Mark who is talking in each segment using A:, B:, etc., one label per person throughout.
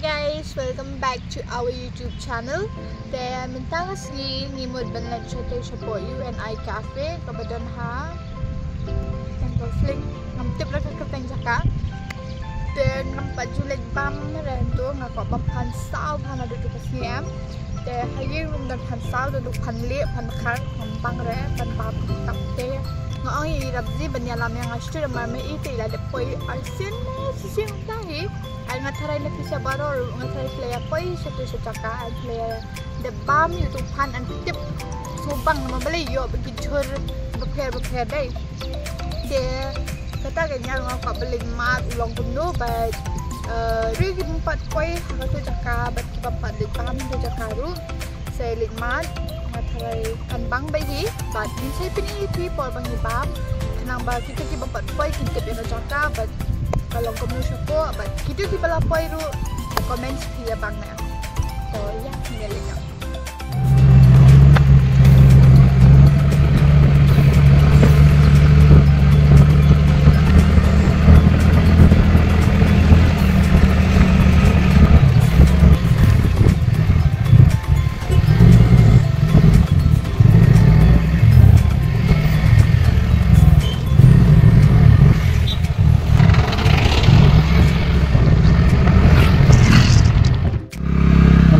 A: guys, welcome back to our YouTube channel. Dan mentang asli ngimut banget contoh support you and I cafe kebetulan yang konflik ngamtip lah kertas jaka dan nampak julet bam rento ngakak bam pansau pan ada tu pasiem dan hari rum dan pansau dan tu panlip pankar ngambang re pan bab kapte ngai rabzi banyalam yang astur mame itu ila depoi arsin sising tahi ang ataray na pisa baror ang ataray playa poi satu secaka playa the bam itu pan and tip subang nama beli yo begijur prepare day de kata ganyan ngakak beli mat ulang penuh baik rigi 4 poi hatu caka bat kibapat de bam de cakaru saya mat ataray kan bang bayi bat ni saya piniti por bang ibam kenang ba kita kibapat poi kita de caka bat kalau kamu suka, kita di bawah poin ru komen sekian bangnya. So ya, ini lagi.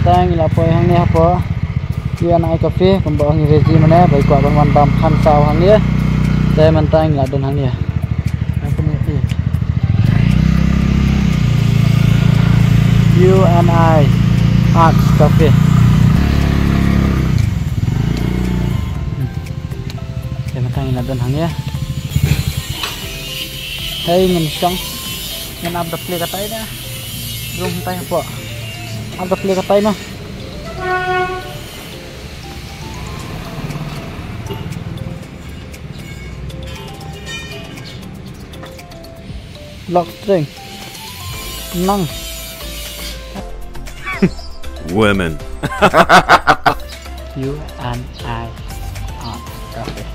B: Tang ilapoy hang ni apa kian ai cafe pembawa ngi rezi mana baik kuat bang bam khan saw hang ni saya mentang ila don hang ni aku ngerti you and I art cafe saya mentang ila don hang ni hey ngin song ngin ab play katai na rum tai apa ada play katai mah lock string nang
C: women
B: you and I are cafe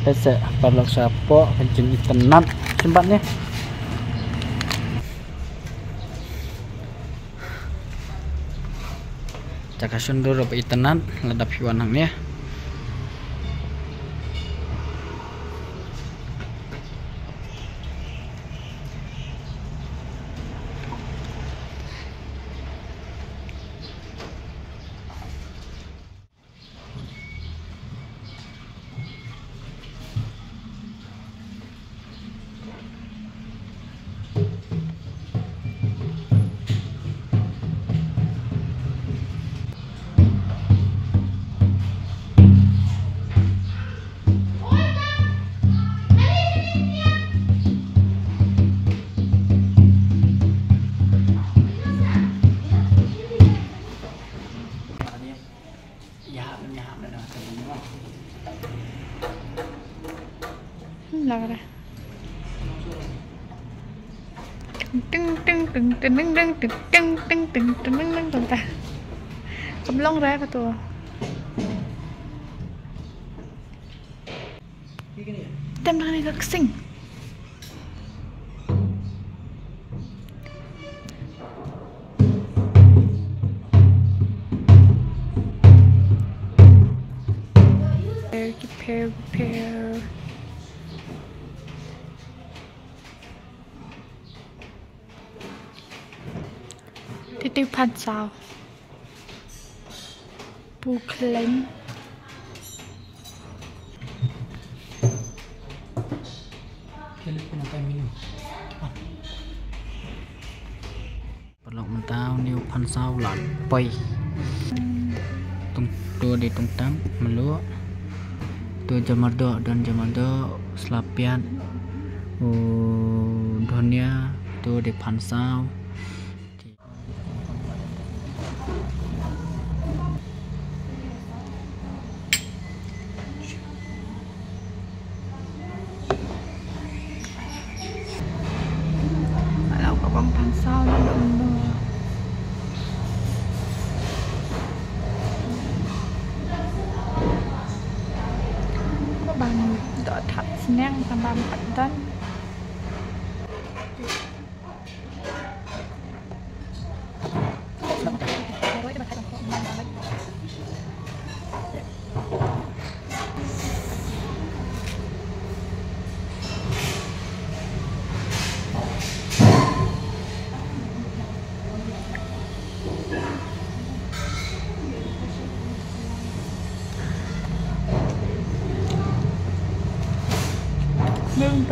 B: Ese parlok sapo kencing itenat tempatnya caka sundur apa itenat ledap hiwanangnya
A: lắc ra tưng tưng tưng tưng tưng tưng tưng tưng tưng tưng tưng tưng tưng ta cầm lông ra cái tua tem này là xinh prepare tiêu pan sao pu klem perlu mentau niu pan sao lan poi tung tua di tung tam melu tua jamardo dan jamardo selapian dunia tua di pan sao bang pansau na doon bang đỡ thật nè tambah 4 dan Memang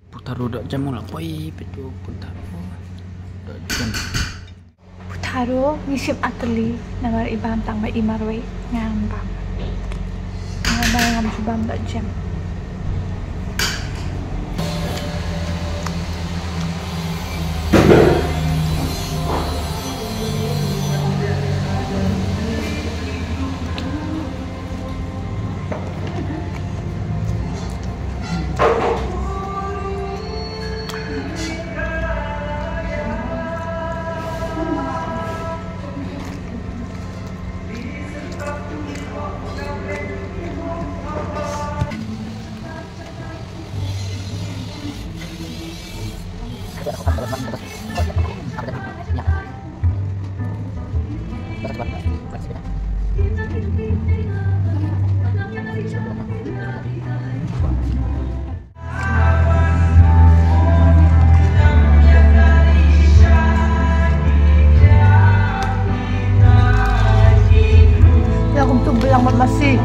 B: Putaru dak jam mula poi petu putaru dak jam
A: Putaro ngisip ateli nagar ibam tang ba imarwe ngambam ngam subam dak jam masih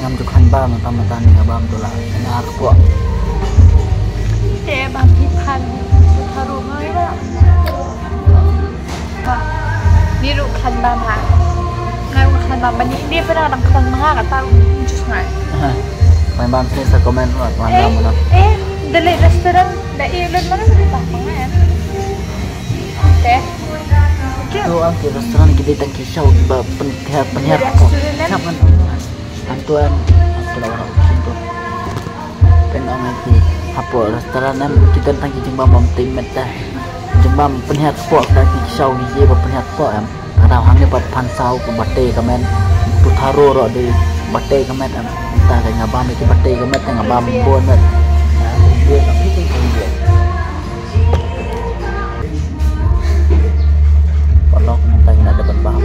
B: ngam tu kan bam tamatan ngabam tu lah nak puak
A: bang pipan Putaro ngai ba niru kan bam ha ngai kan bam bani dia pernah dang kan manga kata just ngai
B: main bam sini sa komen buat mana mana
A: dale restoran da ilan mana sih bang ya teh
B: tu angke restoran kita tang kisau ba penyiar siapa Antuan orang situ penong itu apa restoran kita tang jembam timet dah jembam penyiar pok dah kisau hije ba penyiar pok kadang hang dapat pansau ke bate kamen Putaro ro di bate kamen entah kayak ngabam itu bate kamen ngabam bon dia tak itu dia kalau mentang nak dapat paham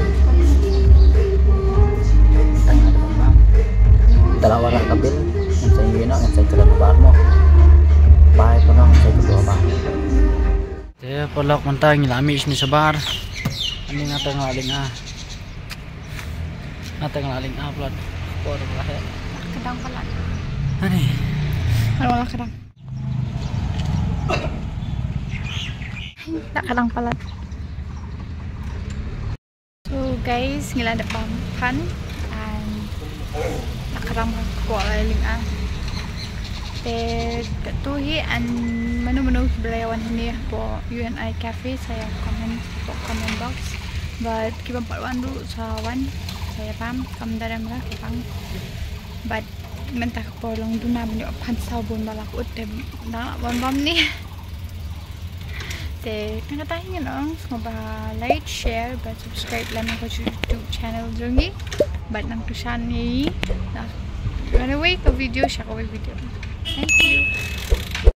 B: mentang nak dapat paham dalawa ra kabil ang sa iyo na ang sa lugar mo bahay ko na ang sa kedua bahay kaya pala kuntang lamis ni sa bar ani nga tanglaling upload por lahat
A: Kadang pala.
B: ani
A: Wala kadang. Nakadang pala. So guys, ngila ada pampan and nakadang ko laling katuhi and menu-menu belayawan ini po UNI Cafe saya comment box but kibang paluan dulu sa wan saya pam kamdaram lah kibang but mentah polong duna banyak pansau bun balak utte na bom ni te katahin no semoga like share but subscribe lang ko YouTube channel jungi but nang tusan ni anyway ko video siya ko video thank you.